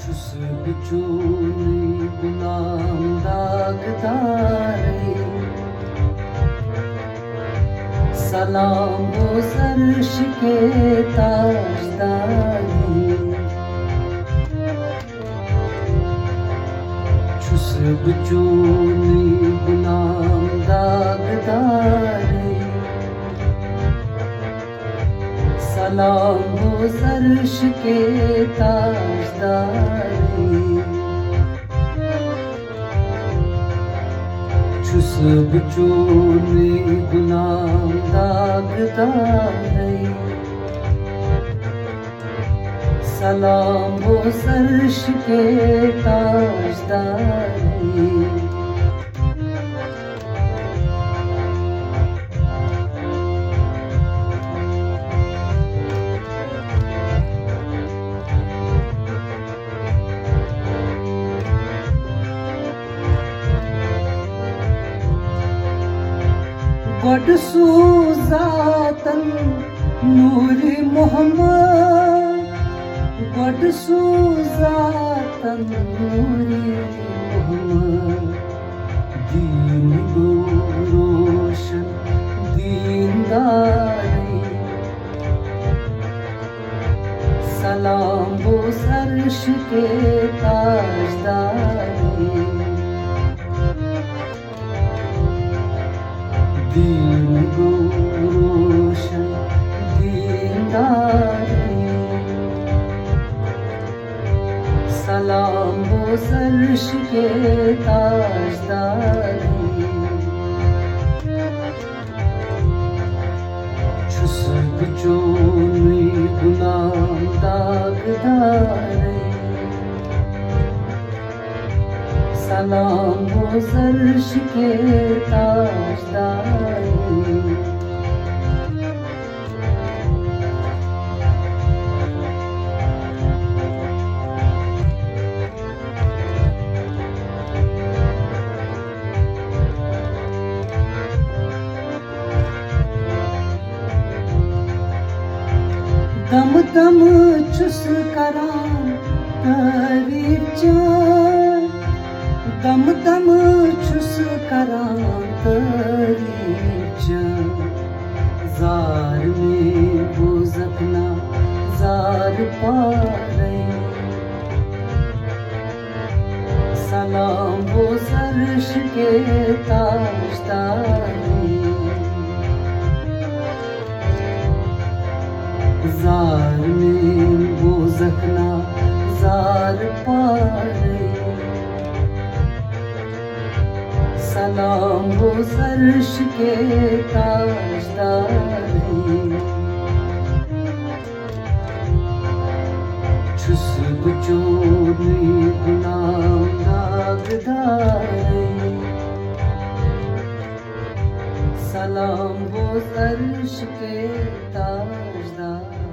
Çüs biçûni gulam dagdare Salam bo zarsh ke tajdari Çüs biçûni gulam dagdare Salam bo zarsh ke tajdari Çüs biçûni gulam dagdare Salam bo zarsh ke tajdari God Suzatan Nuri Muhammad God Suzatan Nuri Muhammad Deen go roshan deendari Salam bo zarsh ke tajdari Deen go roshan deendari Salam bo zarsh ke tajdari Çüs biçûni gulam dagdare Salam bo zarsh ke tajdari Dam dam çüs karan tarif can Dam dam çüs karan tarif can Zar mein bu zakna zar pare Salam bo zarsh ke tajdari Zar mein bu zakna zar pare Salam bo zarsh ke tajdari Çüs biçûni gulam dagdare Salam bo zarsh ke tajdari